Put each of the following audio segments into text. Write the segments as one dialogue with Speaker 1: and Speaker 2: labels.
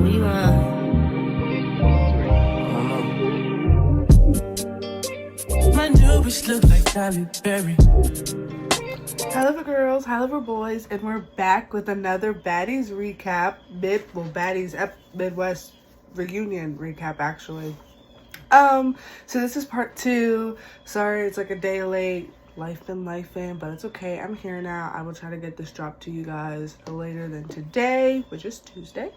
Speaker 1: We my new bitch look like Halle Berry.
Speaker 2: Hello girls, hello boys, and we're back with another Baddies recap. Baddies Midwest reunion recap actually. So this is part 2. Sorry, it's like a day late. Life been lifing, but it's okay. I'm here now. I will try to get this dropped to you guys later than today, which is Tuesday.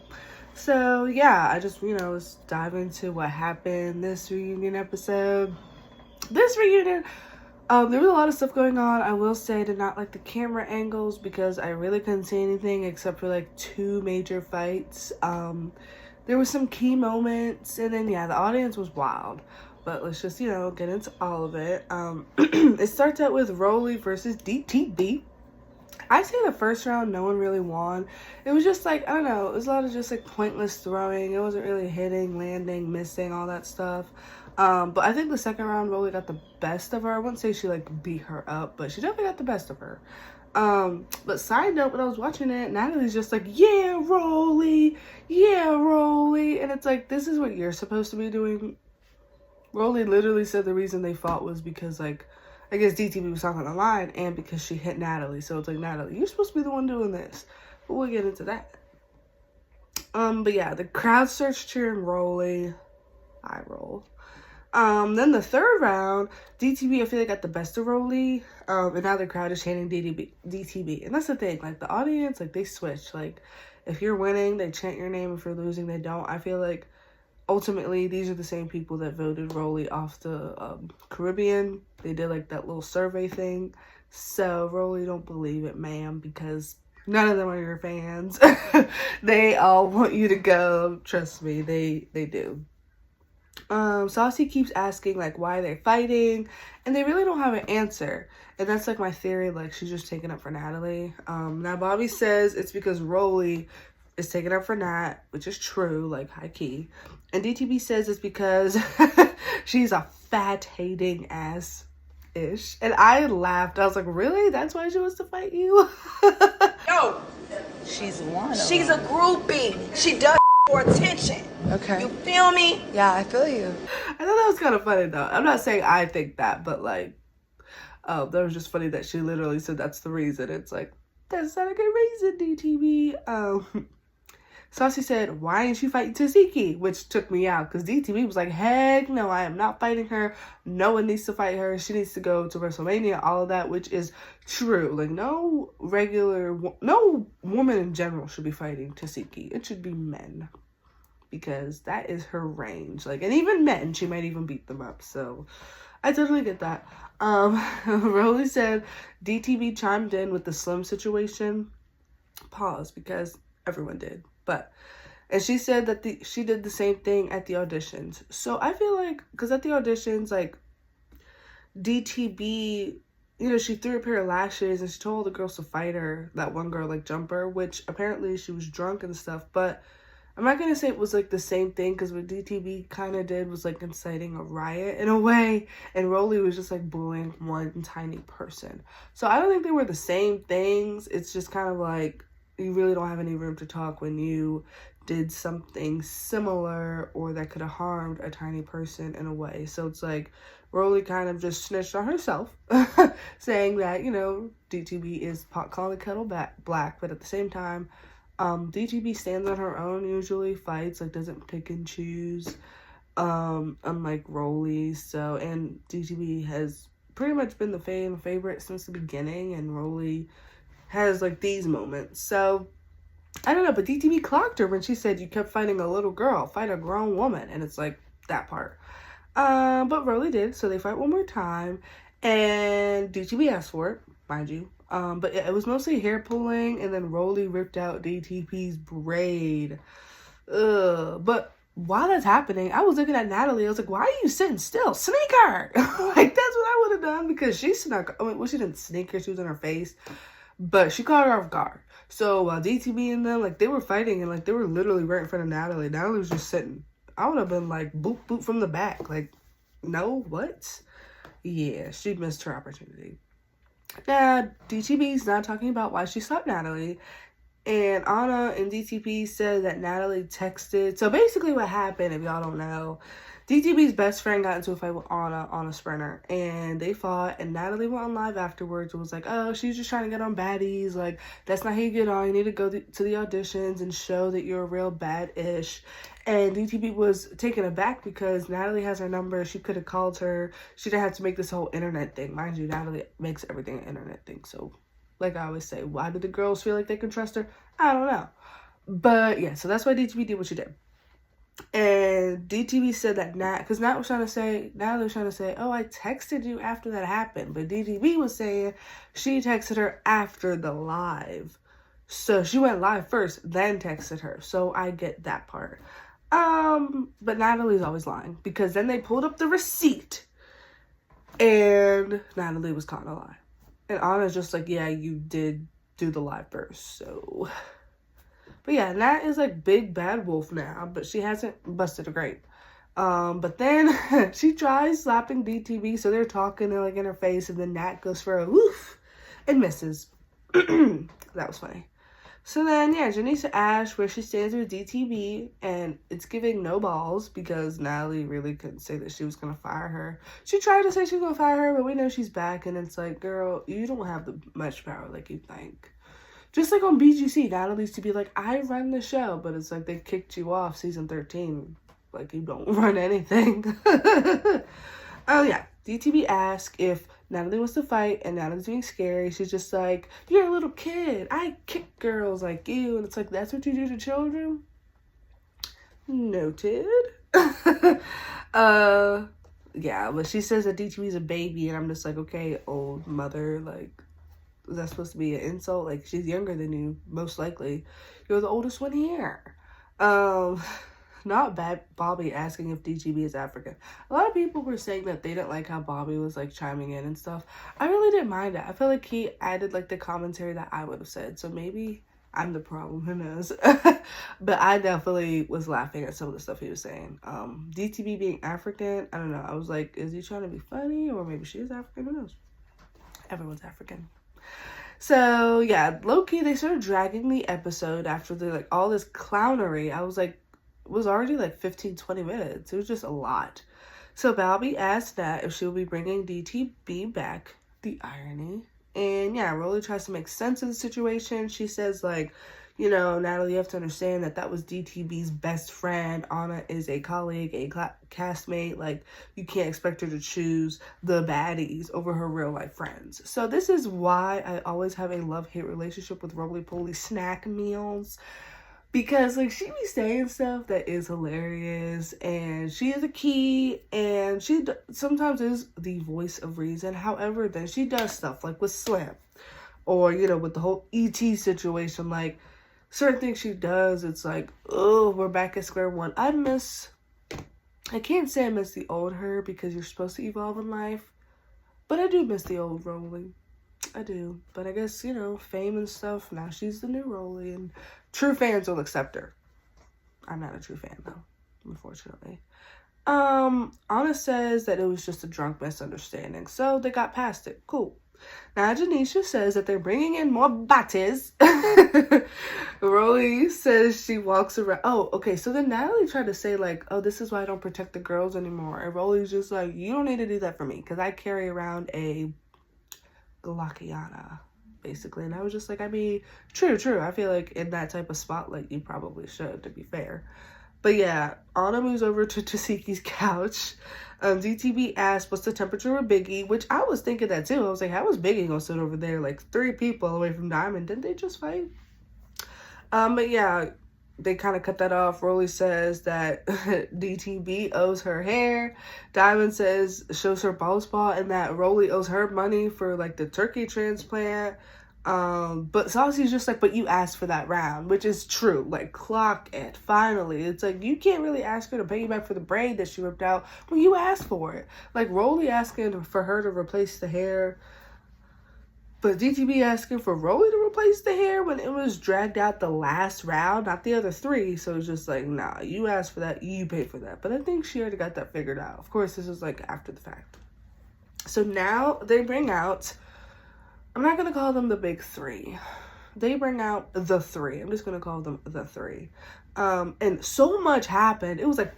Speaker 2: So yeah, I just, let's dive into what happened this reunion episode. This reunion, there was a lot of stuff going on. I will say I did not like the camera angles because I really couldn't see anything except for like 2 major fights. There were some key moments, and then yeah, the audience was wild. But let's just, get into all of it. It starts out with Rolly versus DTB. I say the first round, no one really won. It was just like, I don't know, it was a lot of just like pointless throwing. It wasn't really hitting, landing, missing, all that stuff. But I think the second round, Rolly got the best of her. I wouldn't say she like beat her up, but she definitely got the best of her. But side note, when I was watching it, Natalie's just like, yeah, Rolly, and it's like, this is what you're supposed to be doing. Rolly literally said the reason they fought was because, like, I guess DTB was talking on the line and because she hit Natalie. So it's like, Natalie, you're supposed to be the one doing this. But we'll get into that. But yeah, the crowd starts cheering Rolly. I roll. Then the third round, DTB, I feel like got the best of Rolly. And now the crowd is chanting DTB. And that's the thing, like, the audience, like, they switch. Like, if you're winning, they chant your name. If you're losing, they don't. I feel like ultimately, these are the same people that voted Rolly off the Caribbean. They did like that little survey thing. So Rolly, don't believe it, ma'am, because none of them are your fans. They all want you to go. Trust me, they do. Saucy keeps asking like why they're fighting, and they really don't have an answer. And that's like my theory, like she's just taking up for Natalie. Now Bobby says it's because Rolly is taking up for Nat, which is true, like high key. And DTB says it's because she's a fat-hating ass-ish. And I laughed. I was like, really? That's why she wants to fight you?
Speaker 3: Yo,
Speaker 4: She's one of
Speaker 3: she's
Speaker 4: them.
Speaker 3: a groupie. She does for attention.
Speaker 4: Okay.
Speaker 3: You feel me?
Speaker 4: Yeah, I feel you.
Speaker 2: I thought that was kind of funny, though. I'm not saying I think that, but like, that was just funny that she literally said that's the reason. It's like, that's not a good reason, DTB. Saucy said, why ain't you fighting Taziki? Which took me out because DTB was like, heck no, I am not fighting her. No one needs to fight her. She needs to go to WrestleMania, all of that, which is true. Like, no woman in general should be fighting Taziki. It should be men because that is her range. Like, and even men, she might even beat them up. So I totally get that. Rolly said DTB chimed in with the Slim situation. Pause, because everyone did. And she said that she did the same thing at the auditions. So I feel like, because at the auditions, like, DTB, she threw a pair of lashes and she told all the girls to fight her. That one girl, like, Jumper, which apparently she was drunk and stuff. But I'm not going to say it was, like, the same thing, because what DTB kind of did was, like, inciting a riot in a way. And Rolly was just, like, bullying one tiny person. So I don't think they were the same things. It's just kind of like, you really don't have any room to talk when you did something similar or that could have harmed a tiny person in a way. So it's like Rolly kind of just snitched on herself, saying that, DTB is pot calling the kettle black, but at the same time, DTB stands on her own, usually fights, like doesn't pick and choose, unlike Rolly. So, and DTB has pretty much been the fan favorite since the beginning, and Rolly has like these moments. So I don't know, but DTB clocked her when she said you kept fighting a little girl, fight a grown woman. And it's like that part. But Rolly did, so they fight one more time, and DTB asked for it, mind you. But it was mostly hair pulling, and then Rolly ripped out DTP's braid. But while that's happening, I was looking at Natalie. I was like, why are you sitting still? Sneak her! Like, that's what I would have done, because she snuck. She didn't sneak her, she was in her face. But she caught her off guard. So while DTB and them, like, they were fighting, and like they were literally right in front of Natalie. Natalie was just sitting. I would have been like, boop, boop from the back. Like, no, what? Yeah, she missed her opportunity. Yeah, DTB's not talking about why she slapped Natalie. And Anna and DTP said that Natalie texted. So basically what happened, if y'all don't know, DTP's best friend got into a fight with Anna on a sprinter, and they fought, and Natalie went on live afterwards and was like, oh, she's just trying to get on baddies. Like, that's not how you get on. You need to go to the auditions and show that you're a real bad-ish. And DTP was taken aback because Natalie has her number. She could have called her. She didn't have to make this whole internet thing. Mind you, Natalie makes everything an internet thing. So, like I always say, why did the girls feel like they could trust her? I don't know. But, yeah, so that's why DTP did what she did. And DTV said that because Natalie was trying to say, oh, I texted you after that happened. But DTV was saying she texted her after the live. So she went live first, then texted her. So I get that part. But Natalie's always lying, because then they pulled up the receipt and Natalie was caught in a lie. And Anna's just like, yeah, you did do the live first, so... But yeah, Nat is like big bad wolf now, but she hasn't busted a grape. But then she tries slapping DTV, so they're talking, they're like in her face, and then Nat goes for a woof and misses. That was funny. So then, yeah, Janisa asked where she stands with DTV, and it's giving no balls because Natalie really couldn't say that she was going to fire her. She tried to say she was going to fire her, but we know she's back, and it's like, girl, you don't have much power like you think. Just like on BGC, Natalie used to be like, I run the show, but it's like they kicked you off season 13. Like, you don't run anything. Oh, yeah. DTV asked if Natalie wants to fight, and Natalie's being scary. She's just like, you're a little kid. I kick girls like you. And it's like, that's what you do to children? Noted. Yeah, but she says that DTV's a baby, and I'm just like, okay, old mother, like, is that supposed to be an insult? Like, she's younger than you, most likely. You're the oldest one here. Not bad. Bobby asking if DGB is African. A lot of people were saying that they didn't like how Bobby was, like, chiming in and stuff. I really didn't mind it. I feel like he added, like, the commentary that I would have said. So maybe I'm the problem. Who knows? But I definitely was laughing at some of the stuff he was saying. DTB being African, I don't know. I was like, is he trying to be funny? Or maybe she is African? Who knows? Everyone's African. So, yeah, low-key, they started dragging the episode after the, like, all this clownery. I was like, it was already, like, 15-20 minutes. It was just a lot. So, Bobby asked Nat if she'll be bringing DTB back. The irony. And, yeah, Rolly tries to make sense of the situation. She says, like, you know, Natalie, you have to understand that that was DTB's best friend. Anna is a colleague, a castmate. Like, you can't expect her to choose the baddies over her real-life friends. So this is why I always have a love-hate relationship with roly-poly snack meals. Because, like, she be saying stuff that is hilarious. And she is a key. And she sometimes is the voice of reason. However, then she does stuff, like with Slim. Or, you know, with the whole E.T. situation, like, certain things she does, it's like, oh, we're back at square one. I can't say I miss the old her because you're supposed to evolve in life, but I do miss the old Rolly. I do. But I guess, you know, fame and stuff, now she's the new Rolly, and true fans will accept her. I'm not a true fan, though, unfortunately. Anna says that it was just a drunk misunderstanding, so they got past it. Cool. Now, Janisha says that they're bringing in more baddies. Rolly says she walks around. Oh, okay. So then Natalie tried to say, like, oh, this is why I don't protect the girls anymore. And Rolly's just like, you don't need to do that for me because I carry around a Glockiana, basically. And I was just like, I mean, true. I feel like in that type of spotlight, you probably should, to be fair. But yeah, Anna moves over to Tasiki's couch. DTB asked, what's the temperature with Biggie? Which I was thinking that too. I was like, how was Biggie gonna sit over there? Like 3 people away from Diamond. Didn't they just fight? But yeah, they kind of cut that off. Rolly says that DTB owes her hair. Diamond shows her bald spot, and that Rolly owes her money for like the turkey transplant. But Saucy's just like, but you asked for that round, which is true. Like, clock it. Finally. It's like, you can't really ask her to pay you back for the braid that she ripped out when you asked for it. Like, Rolly asking for her to replace the hair, but DTB asking for Rolly to replace the hair when it was dragged out the last round, not the other 3. So it's just like, nah, you asked for that, you pay for that. But I think she already got that figured out. Of course, this is like after the fact. So now they bring out, I'm not going to call them the big 3. they bring out the three. I'm just gonna call them the three. And so much happened. It was like,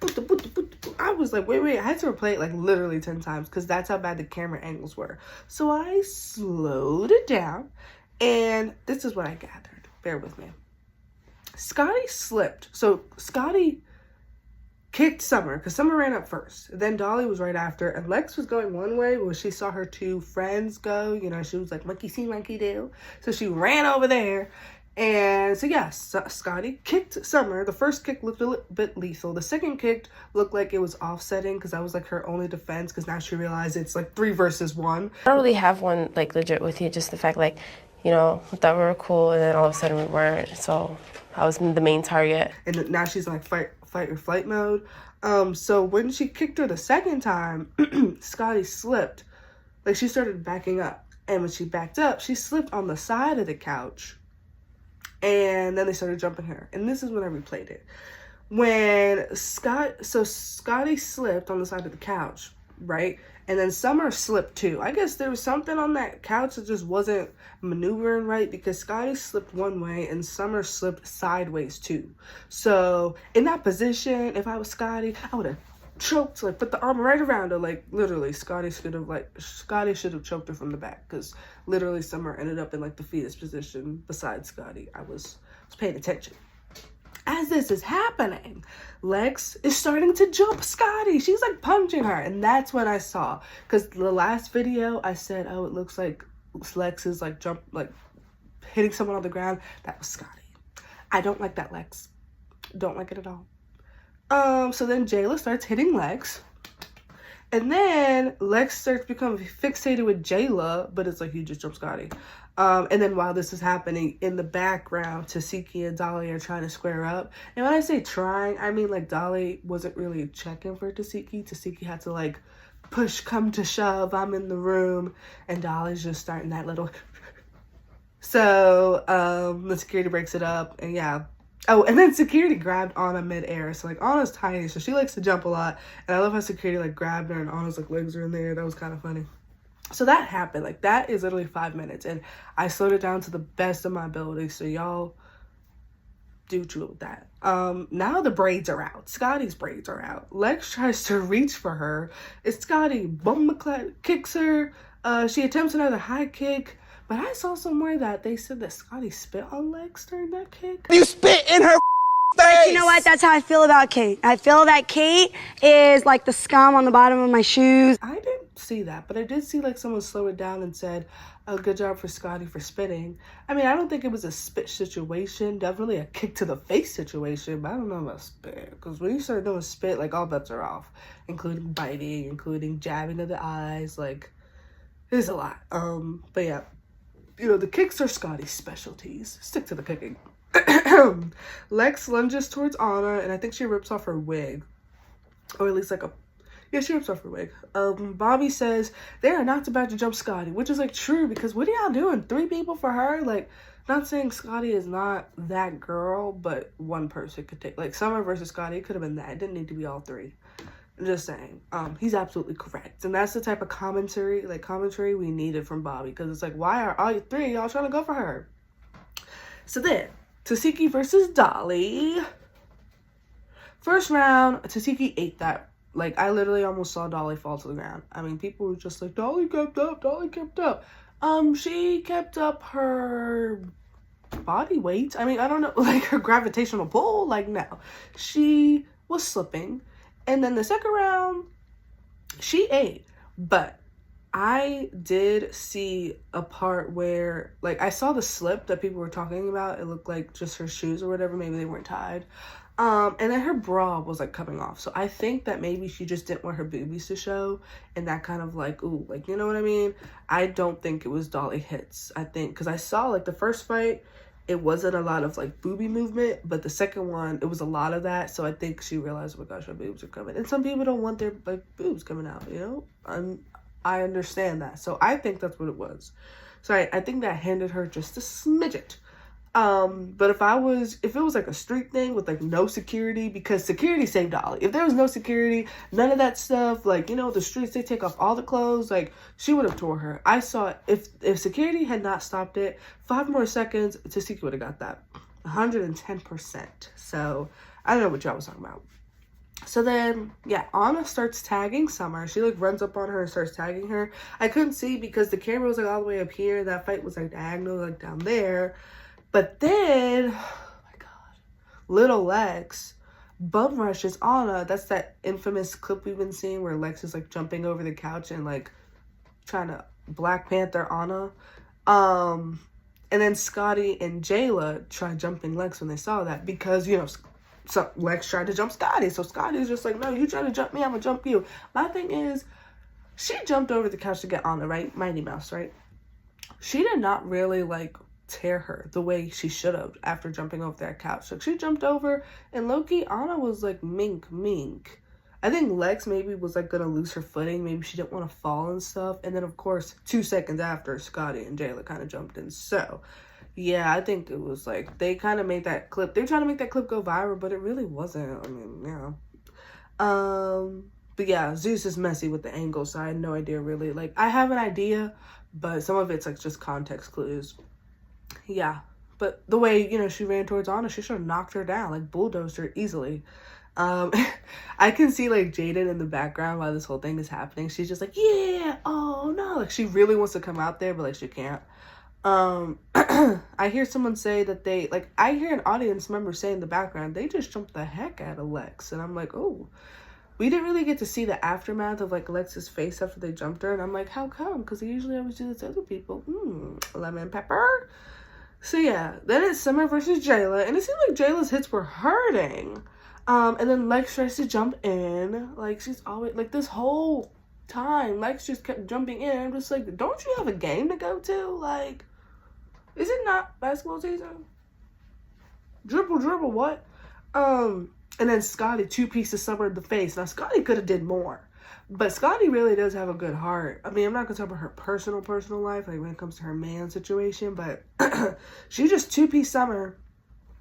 Speaker 2: I was like, wait, I had to replay it like literally 10 times because that's how bad the camera angles were. So I slowed it down, and this is what I gathered. Bear with me. Scotty slipped. So Scotty kicked Summer because Summer ran up first. Then Dolly was right after, and Lex was going one way where she saw her two friends go. You know, she was like, monkey see, monkey do. So she ran over there. And so, yes, Scotty kicked Summer. The first kick looked a little bit lethal. The second kick looked like it was offsetting because that was like her only defense because now she realized it's like 3 versus 1.
Speaker 5: I don't really have one like legit with you, just the fact like, you know, thought we were cool and then all of a sudden we weren't. So I was the main target.
Speaker 2: And now she's in like fight or flight mode. So when she kicked her the second time, Scotty slipped. Like she started backing up. And when she backed up, she slipped on the side of the couch. And then they started jumping her. And this is when I replayed it. When Scotty slipped on the side of the couch, right? And then Summer slipped too. I guess there was something on that couch that just wasn't maneuvering right because Scotty slipped one way and Summer slipped sideways too. So in that position, if I was Scotty, I would have choked, like put the arm right around her. Like literally, Scotty should have choked her from the back because literally Summer ended up in like the fetus position beside Scotty. I was paying attention. As this is happening, Lex is starting to jump Scotty. She's like punching her. And that's what I saw. Because the last video I said, oh, it looks like Lex is like hitting someone on the ground. That was Scotty. I don't like that, Lex. Don't like it at all. So then Jayla starts hitting Lex. And then Lex starts becoming fixated with Jayla, but it's like you just jumped Scotty. And then while this is happening, in the background, Tasiki and Dolly are trying to square up. And when I say trying, I mean like Dolly wasn't really checking for Tasiki. Tasiki had to like push, come to shove, I'm in the room. And Dolly's just starting that little... So the security breaks it up, and yeah. Oh, and then security grabbed Anna midair. So like Anna's tiny, so she likes to jump a lot. And I love how security like grabbed her and Anna's like legs are in there. That was kind of funny. So that happened. Like that is literally 5 minutes, and I slowed it down to the best of my ability. So y'all do chill with that. Now the braids are out. Scotty's braids are out. Lex tries to reach for her. It's Scotty kicks her. She attempts another high kick. But I saw somewhere that they said that Scotty spit on Lex during that kick.
Speaker 6: You spit in her face!
Speaker 7: But you know what? That's how I feel about Kate. I feel that Kate is like the scum on the bottom of my shoes.
Speaker 2: I didn't see that, but I did see like someone slow it down and said, oh, good job for Scotty for spitting. I mean, I don't think it was a spit situation. Definitely a kick to the face situation, but I don't know about spit. Because when you start doing spit, like all bets are off. Including biting, including jabbing to the eyes. Like, there's a lot. But yeah. You know, the kicks are Scotty's specialties. Stick to the kicking. Lex lunges towards Anna, and I think she rips off her wig. Or at least like she rips off her wig. Bobby says, they are not about to jump Scotty, which is like true, because what are y'all doing? 3 people for her? Like, not saying Scotty is not that girl, but one person could take, like Summer versus Scotty, it could have been that. It didn't need to be all 3. I'm just saying, he's absolutely correct. And that's the type of commentary we needed from Bobby. Because it's like, why are all 3 of y'all trying to go for her? So then, Tasiki versus Dolly. First round, Tasiki ate that. Like, I literally almost saw Dolly fall to the ground. I mean, people were just like, Dolly kept up, Dolly kept up. She kept up her body weight. I mean, I don't know, like her gravitational pull. Like, no. She was slipping. And then the second round, she ate. But I did see a part where, like, I saw the slip that people were talking about. It looked like just her shoes or whatever. Maybe they weren't tied. And then her bra was, like, coming off. So I think that maybe she just didn't want her boobies to show. And that kind of, like, ooh, like, you know what I mean? I don't think it was Dolly hits. I think, because I saw, like, the first fight, it wasn't a lot of like boobie movement, but the second one, it was a lot of that. So I think she realized, oh my gosh, her boobs are coming. And some people don't want their like boobs coming out, you know? I understand that. So I think that's what it was. So I think that hindered her just a smidget. But if it was like a street thing with like no security, because security saved Dolly. If there was no security, none of that stuff, like, you know, the streets, they take off all the clothes, like, she would have tore her. I saw it. If security had not stopped it, 5 more seconds, Tasiki would have got that. 110%. So, I don't know what y'all was talking about. So then, yeah, Anna starts tagging Summer. She, like, runs up on her and starts tagging her. I couldn't see because the camera was, like, all the way up here. That fight was, like, diagonal, like, down there. But then, oh my god, little Lex bum rushes Anna. That's that infamous clip we've been seeing where Lex is, like, jumping over the couch and, like, trying to Black Panther Anna. And then Scotty and Jayla tried jumping Lex when they saw that because, you know, so Lex tried to jump Scotty. So Scotty's just like, no, you trying to jump me, I'm gonna jump you. My thing is, she jumped over the couch to get Anna, right? Mighty Mouse, right? She did not really, like, tear her the way she should have after jumping over that couch. Like, she jumped over, and low-key, Anna was, like, mink. I think Lex maybe was, like, gonna lose her footing. Maybe she didn't want to fall and stuff. And then, of course, 2 seconds after, Scotty and Jayla kind of jumped in. So, yeah, I think it was, like, they kind of made that clip. They were trying to make that clip go viral, but it really wasn't. I mean, yeah. But, yeah, Zeus is messy with the angle, so I had no idea, really. Like, I have an idea, but some of it's, like, just context clues. Yeah, but the way, you know, she ran towards Anna, she should have knocked her down, like, bulldozed her easily. I can see, like, Jaden in the background while this whole thing is happening. She's just like, yeah, oh, no. Like, she really wants to come out there, but, like, she can't. I hear someone say that they, like, I hear an audience member say in the background, they just jumped the heck out of Lex. And I'm like, oh, we didn't really get to see the aftermath of, like, Lex's face after they jumped her. And I'm like, how come? Because they usually always do this to other people. Lemon pepper. So, yeah, then it's Summer versus Jayla, and it seemed like Jayla's hits were hurting. And then Lex tries to jump in. Like, she's always, like, this whole time, Lex just kept jumping in. I'm just like, don't you have a game to go to? Like, is it not basketball season? Dribble, what? And then Scotty 2-pieces Summer in the face. Now, Scotty could have did more. But Scotty really does have a good heart. I mean, I'm not going to talk about her personal life, like when it comes to her man situation, but she just 2-piece Summer,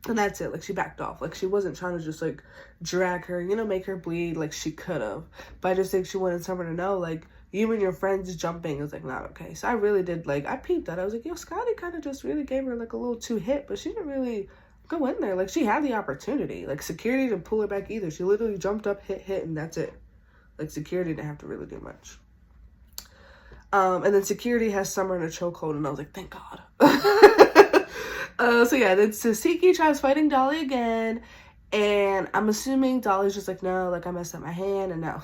Speaker 2: and that's it. Like, she backed off. Like, she wasn't trying to just, like, drag her, you know, make her bleed like she could have. But I just think she wanted Summer to know, like, you and your friends jumping is, like, not okay. So I really did, like, I peeped that. I was like, yo, Scotty kind of just really gave her, like, a little too hit, but she didn't really go in there. Like, she had the opportunity. Like, security didn't pull her back either. She literally jumped up, hit, and that's it. Like, security didn't have to really do much. And then security has Summer in a chokehold, and I was like, thank God. So yeah, then Tasiki tries fighting Dolly again, and I'm assuming Dolly's just like, no, like, I messed up my hand, and now,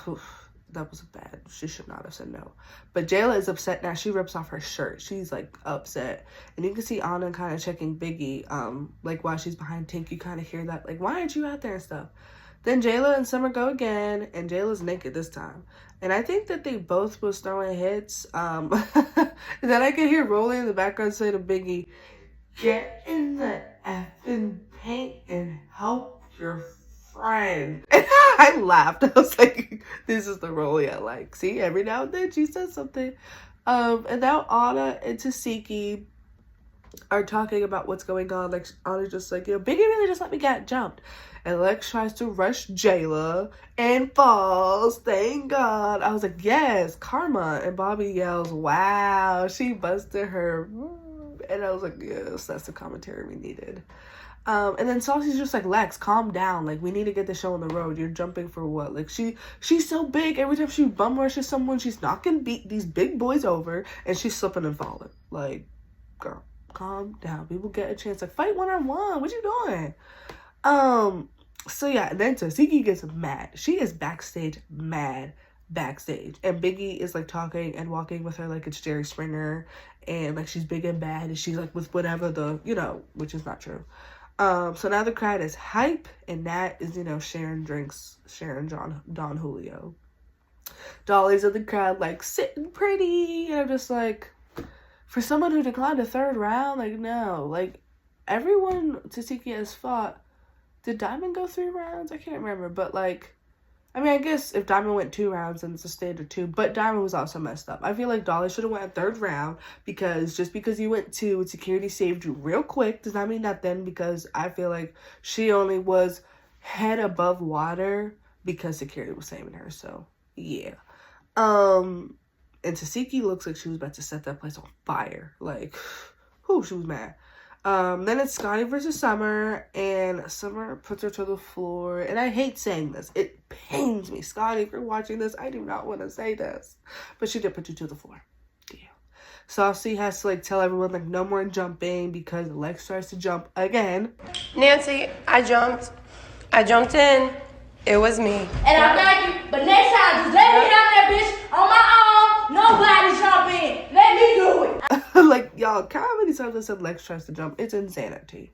Speaker 2: that was bad. She should not have said no. But Jayla is upset now. She rips off her shirt. She's, like, upset. And you can see Anna kind of checking Biggie, like, while she's behind Tink. You kind of hear that, like, why aren't you out there and stuff? Then Jayla and Summer go again, and Jayla's naked this time. And I think that they both was throwing hits. And then I could hear Rolly in the background say to Biggie, get in the effing paint and help your friend. And I laughed. I was like, this is the Rolly I like. See, every now and then she says something. And now Anna and Tasiki are talking about what's going on. Like, Anna's just like, you know, Biggie really just let me get jumped. And Lex tries to rush Jayla and falls. Thank God. I was like, yes, karma. And Bobby yells, wow, she busted her. And I was like, yes, that's the commentary we needed. And then Saucy's just like, Lex, calm down. Like, we need to get the show on the road. You're jumping for what? Like, she's so big. Every time she bum rushes someone, she's knocking these big boys over, and she's slipping and falling. Like, girl, calm down. People get a chance. Like, fight one-on-one. What you doing? So yeah, then Tasiki gets mad. She is backstage mad. And Biggie is like talking and walking with her like it's Jerry Springer, and like she's big and bad, and she's like with whatever the, you know, which is not true. So now the crowd is hype, and Nat is, you know, Sharon Don Julio. Dolly's in the crowd like sitting pretty, and I'm just like, for someone who declined a 3rd round, like, no, like, everyone Tasiki has fought. Did Diamond go 3 rounds? I can't remember, but like, I mean, I guess if Diamond went 2 rounds, then it's a standard 2. But Diamond was also messed up. I feel like Dolly should have went a 3rd round, because just because you went 2 and security saved you real quick does not mean nothing, because I feel like she only was head above water because security was saving her. So, yeah. And Tasiki looks like she was about to set that place on fire. Like, whew, she was mad. Then it's Scotty versus Summer, and Summer puts her to the floor. And I hate saying this. It pains me. Scotty, if you're watching this, I do not want to say this. But she did put you to the floor. Yeah. Saucy has to, like, tell everyone, like, no more jumping, because Lex tries to jump again.
Speaker 5: Nancy, I jumped in. It was me.
Speaker 6: And I thank you, but next time, just let me down that bitch on my own. Nobody jump in. Let me do it.
Speaker 2: Like, y'all, how many times I said Lex tries to jump? It's insanity.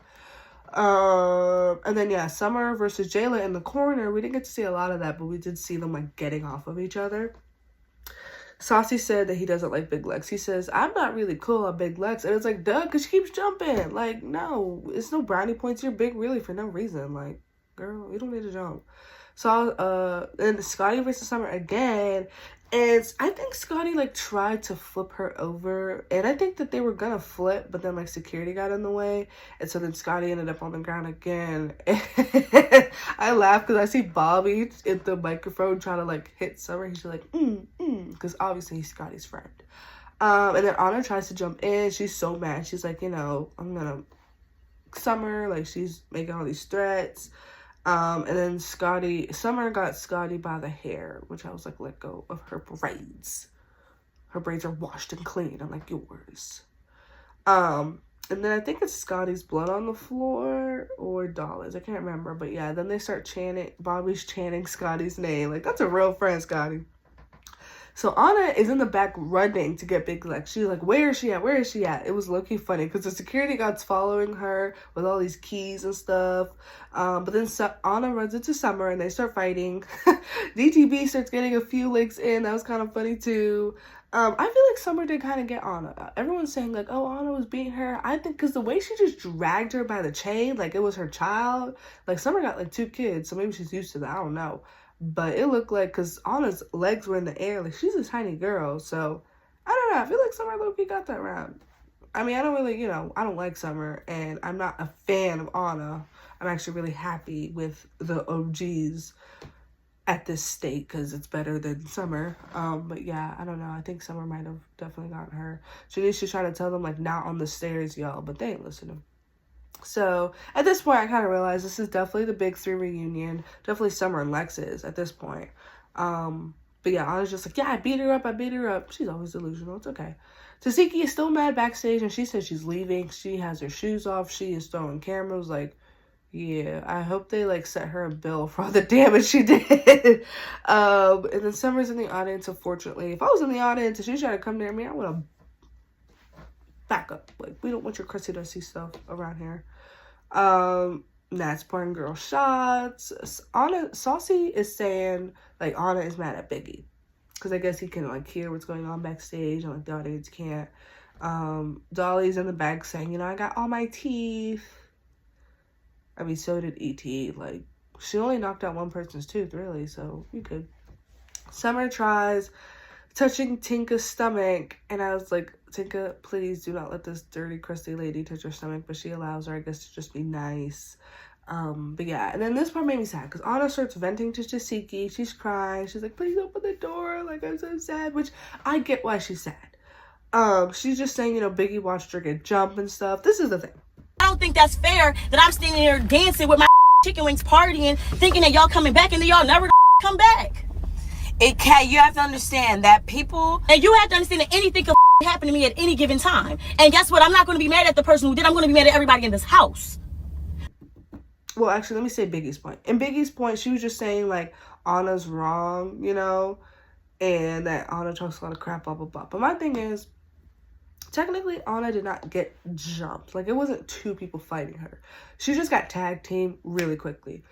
Speaker 2: And then, yeah, Summer versus Jayla in the corner. We didn't get to see a lot of that, but we did see them, like, getting off of each other. Saucy said that he doesn't like Big Lex. He says, I'm not really cool on Big Lex. And it's like, duh, because she keeps jumping. Like, no, it's no brownie points. You're big, really, for no reason. Like, girl, you don't need to jump. So, then Scotty versus Summer again. And I think Scotty, like, tried to flip her over. And I think that they were gonna flip, but then, like, security got in the way. And so then Scotty ended up on the ground again. I laugh because I see Bobby in the microphone trying to, like, hit Summer. He's like, because obviously he's Scotty's friend. And then Anna tries to jump in. She's so mad. She's like, you know, I'm gonna... Summer, like, she's making all these threats. And then Summer got Scotty by the hair, which I was like, let go of her braids. Her braids are washed and clean, unlike yours. And then I think it's Scotty's blood on the floor or Dolly's. I can't remember, but yeah, then they start chanting, Bobby's chanting Scotty's name. Like, that's a real friend, Scotty. So Anna is in the back running to get Big Lex. She's like, where is she at? Where is she at? It was low-key funny because the security guard's following her with all these keys and stuff. But then Anna runs into Summer and they start fighting. DTB starts getting a few licks in. That was kind of funny too. I feel like Summer did kind of get Anna. Everyone's saying like, oh, Anna was beating her. I think because the way she just dragged her by the chain, like it was her child. Like Summer got like 2 kids, so maybe she's used to that. I don't know. But it looked like, because Anna's legs were in the air, like she's a tiny girl. So, I don't know. I feel like Summer low-key got that round. I mean, I don't really, I don't like Summer. And I'm not a fan of Anna. I'm actually really happy with the OGs at this state because it's better than Summer. But yeah, I don't know. I think Summer might have definitely gotten her. Janisha tried to tell them, like, not on the stairs, y'all. But they ain't listening. So, at this point, I kind of realized this is definitely the big 3 reunion. Definitely Summer and Lex is at this point. But yeah, I was just like, yeah, I beat her up. She's always delusional. It's okay. Tasiki is still mad backstage, and she says she's leaving. She has her shoes off. She is throwing cameras. Like, yeah, I hope they, like, set her a bill for all the damage she did. And then Summer's in the audience, unfortunately. If I was in the audience and she tried to come near me, I would have back up. Like, we don't want your crusty dusty stuff around here. Nat's pouring girl shots. Saucy is saying, like, Anna is mad at Biggie. Because I guess he can, like, hear what's going on backstage and, like, the audience can't. Dolly's in the back saying, I got all my teeth. I mean, so did E.T. Like, she only knocked out one person's tooth, really, so you could. Summer tries touching Tinka's stomach, and I was like, Tinka, please do not let this dirty, crusty lady touch her stomach, but she allows her, I guess, to just be nice. But yeah, and then this part made me sad, because Anna starts venting to Tasiki. She's crying. She's like, please open the door. Like, I'm so sad, which I get why she's sad. She's just saying, Biggie watched her get jumped and stuff. This is the thing.
Speaker 6: I don't think that's fair that I'm standing here dancing with my chicken wings partying, thinking that y'all coming back, and then y'all never come back. You have to understand that people... And you have to understand that anything can happen to me at any given time. And guess what? I'm not going to be mad at the person who did. I'm going to be mad at everybody in this house.
Speaker 2: Well, actually, let me say Biggie's point. In Biggie's point, she was just saying, like, Anna's wrong, and that Anna talks a lot of crap, blah, blah, blah. But my thing is, technically, Anna did not get jumped. Like, it wasn't 2 people fighting her. She just got tag teamed really quickly.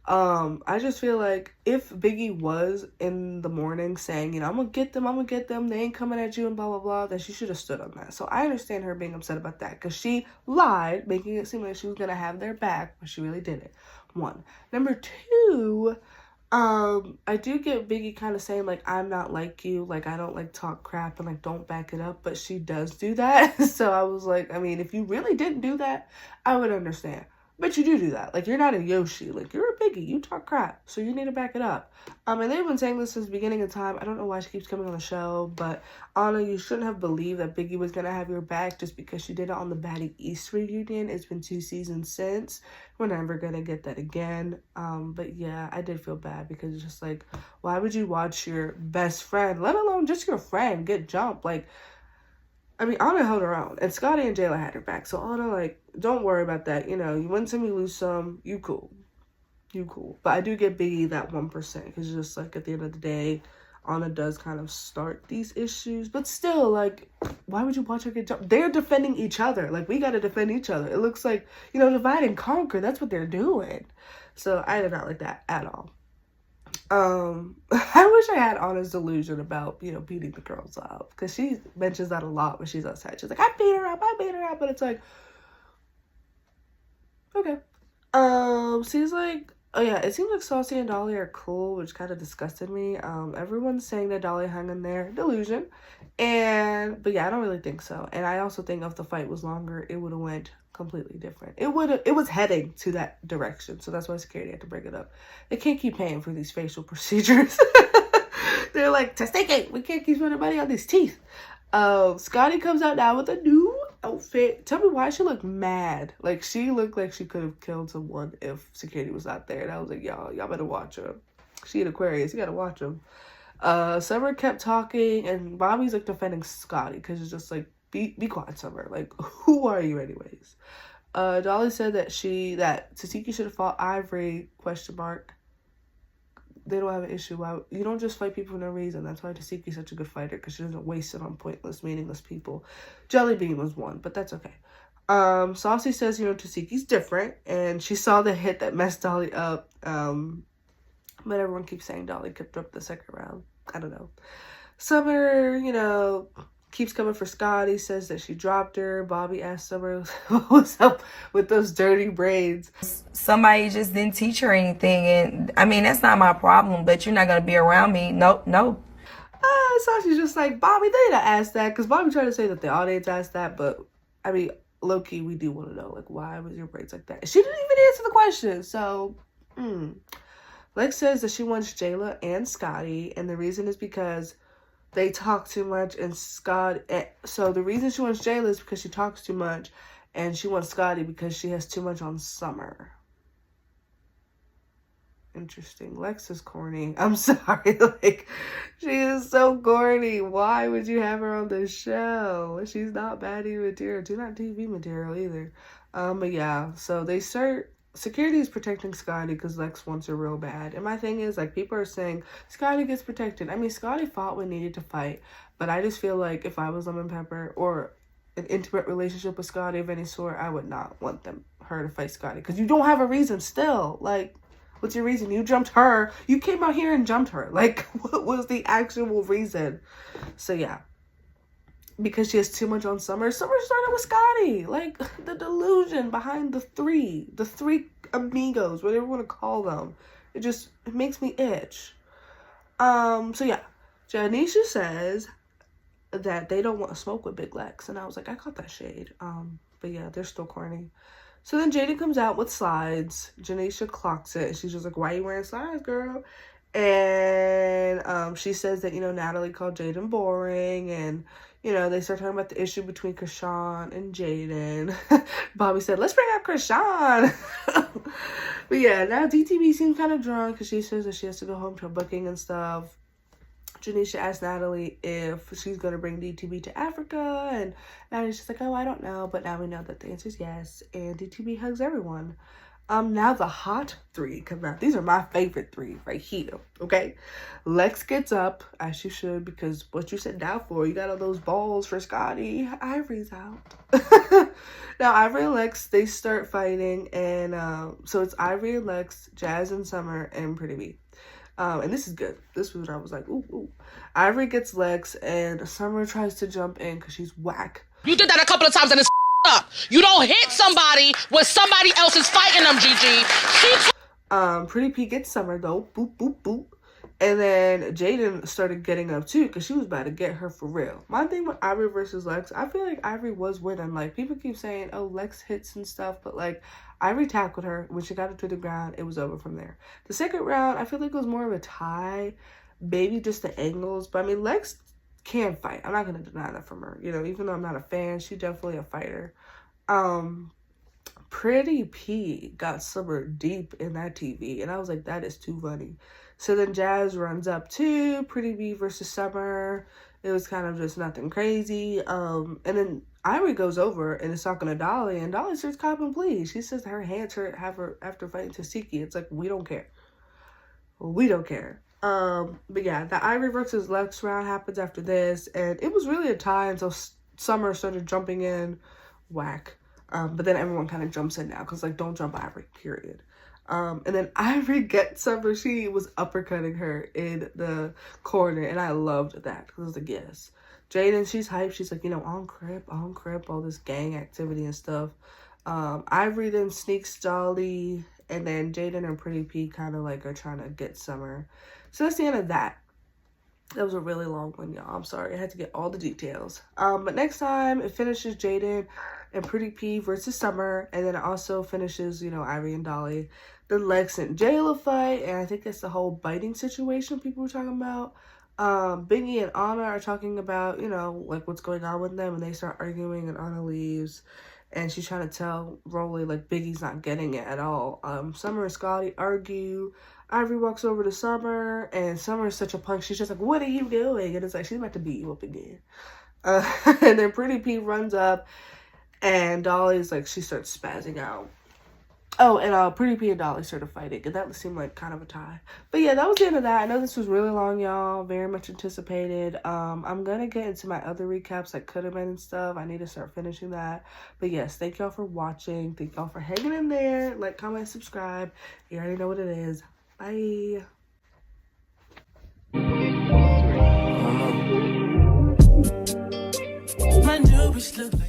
Speaker 2: I just feel like if Biggie was in the morning saying, I'm gonna get them, they ain't coming at you and blah, blah, blah, then she should have stood on that. So I understand her being upset about that because she lied, making it seem like she was gonna have their back, but she really didn't. 1. Number 2, I do get Biggie kind of saying, like, I'm not like you, like, I don't, like, talk crap and, like, don't back it up, but she does do that. So I was like, I mean, if you really didn't do that, I would understand. But you do that. Like, you're not a Yoshi. Like, you're a Biggie. You talk crap. So you need to back it up. And they've been saying this since the beginning of time. I don't know why she keeps coming on the show. But, Anna, you shouldn't have believed that Biggie was going to have your back just because she did it on the Baddie East reunion. It's been 2 seasons since. We're never going to get that again. But, yeah, I did feel bad because it's just like, why would you watch your best friend, let alone just your friend, get jumped? Like, I mean, Anna held her own, and Scotty and Jayla had her back. So Anna, like, don't worry about that. You know, you win some, you lose some. You cool. You cool. But I do get Biggie that 1%, because just, like, at the end of the day, Anna does kind of start these issues. But still, like, why would you watch her get jumped? They're defending each other. Like, we got to defend each other. It looks like, you know, divide and conquer. That's what they're doing. So I did not like that at all. I wish I had Anna's delusion about, you know, beating the girls up, because she mentions that a lot when she's outside. She's like, I beat her up, but it's like, okay. She's like, oh yeah, it seems like Saucy and Dolly are cool, which kind of disgusted me. Everyone's saying that Dolly hung in there, delusion, but yeah, I don't really think so. And I also think if the fight was longer, it would have went completely different. It was heading to that direction, so that's why security had to bring it up. They can't keep paying for these facial procedures. They're like, Testake, we can't keep spending money on these teeth. Scotty comes out now with a new outfit. Tell me why she looked mad. Like, she looked like she could have killed someone if security was not there. And I was like, y'all better watch her. She an Aquarius, you gotta watch him. Summer kept talking, and Bobby's like defending Scotty, because it's just like, be quiet, Summer. Like, who are you anyways? Dolly said that Tasiki should have fought Ivory, ? They don't have an issue. Why you don't just fight people for no reason. That's why Tasiki's such a good fighter, because she doesn't waste it on pointless, meaningless people. Jellybean was one, but that's okay. Saucy says, you know, Tasiki's different, and she saw the hit that messed Dolly up. But everyone keeps saying Dolly kept up the second round. I don't know. Summer, you know, keeps coming for Scotty, says that she dropped her. Bobby asked Summer what was up with those dirty braids.
Speaker 4: Somebody just didn't teach her anything, and I mean, that's not my problem, but you're not going to be around me. Nope.
Speaker 2: So she's just like, Bobby, they didn't ask that, because Bobby tried to say that the audience asked that, but I mean, low-key, we do want to know, like, why was your braids like that? She didn't even answer the question, so, Lex says that she wants Jayla and Scotty, and the reason is because they talk too much, and so the reason she wants Jayla is because she talks too much, and she wants Scotty because she has too much on Summer. Interesting. Lex is corny. I'm sorry. Like, she is so corny. Why would you have her on the show? She's not baddie material. She's not TV material either. But yeah, so security is protecting Scotty because Lex wants her real bad. And my thing is, like, people are saying Scotty gets protected. I mean, Scotty fought when needed to fight, but I just feel like if I was Lemon Pepper or an intimate relationship with Scotty of any sort, I would not want her to fight Scotty, because you don't have a reason still. Like, what's your reason? You jumped her. You came out here and jumped her. Like, what was the actual reason? So yeah, because she has too much on Summer. Summer started with Scotty. Like, the delusion behind the three amigos, whatever you want to call them. It makes me itch. So yeah, Janisha says that they don't want to smoke with Big Lex, and I was like, I caught that shade. But yeah, they're still corny. So then Jaden comes out with slides. Janisha clocks it, and she's just like, why are you wearing slides, girl? And she says that, you know, Natalie called Jaden boring, and, you know, they start talking about the issue between Krishan and Jaden. Bobby said, let's bring out Krishan. But yeah, now DTB seems kind of drunk, because she says that she has to go home to her booking and stuff. Janisha asked Natalie if she's going to bring DTB to Africa, and Natalie's just like, oh, I don't know, but now we know that the answer is yes, and DTB hugs everyone. Now the hot three come out. These are my favorite three right here, okay? Lex gets up, as she should, because what you sat down for, you got all those balls for Scotty. Ivory's out. Now, Ivory and Lex, they start fighting, and so it's Ivory and Lex, Jazz and Summer, and Pretty B. And this is good. This was when I was like, ooh. Ivory gets Lex, and Summer tries to jump in because she's whack.
Speaker 8: You did that a couple of times, and it's up. You don't hit somebody when somebody else is fighting them, Gigi.
Speaker 2: Pretty P gets Summer though. Boop, boop, boop. And then Jaden started getting up too because she was about to get her for real. My thing with Ivory versus Lex, I feel like Ivory was winning. Like, people keep saying, oh, Lex hits and stuff, but like, Ivory tackled her. When she got her to the ground, it was over from there. The second round, I feel like it was more of a tie. Maybe just the angles. But I mean, Lex can fight. I'm not going to deny that from her. You know, even though I'm not a fan, she's definitely a fighter. Pretty P got Summer deep in that TV. And I was like, that is too funny. So then Jazz runs up too. Pretty P versus Summer. It was kind of just nothing crazy. And then Ivory goes over and is talking to Dolly. And Dolly starts copping please. She says her hands hurt after fighting Tasiki. It's like, we don't care. We don't care. But yeah, the Ivory versus Lex round happens after this. And it was really a tie until Summer started jumping in. Whack. But then everyone kind of jumps in now. Because, like, don't jump Ivory, period. And then Ivory gets Summer. She was uppercutting her in the corner. And I loved that. Because it was like, yes. Jaden, she's hyped. She's like, you know, on crip, all this gang activity and stuff. Ivory then sneaks Dolly. And then Jaden and Pretty P kind of like are trying to get Summer. So that's the end of that. That was a really long one, y'all. I'm sorry. I had to get all the details. But next time, it finishes Jaden and Pretty P versus Summer. And then it also finishes, you know, Ivory and Dolly. Then Lex and Jayla fight. And I think it's the whole biting situation people were talking about. Biggie and Anna are talking about, you know, like what's going on with them. And they start arguing and Anna leaves. And she's trying to tell Rolly, like, Biggie's not getting it at all. Summer and Scotty argue. Ivory walks over to Summer, and Summer is such a punk. She's just like, what are you doing? And it's like, she's about to beat you up again. And then Pretty P runs up, and Dolly's like, she starts spazzing out. Oh, and Pretty P and Dolly started fighting, and that seemed like kind of a tie. But yeah, that was the end of that. I know this was really long, y'all. Very much anticipated. I'm gonna get into my other recaps, like Could Have Been and stuff. I need to start finishing that. But yes, thank y'all for watching. Thank y'all for hanging in there. Like, comment, subscribe. You already know what it is. Bye.
Speaker 1: My new bitch look like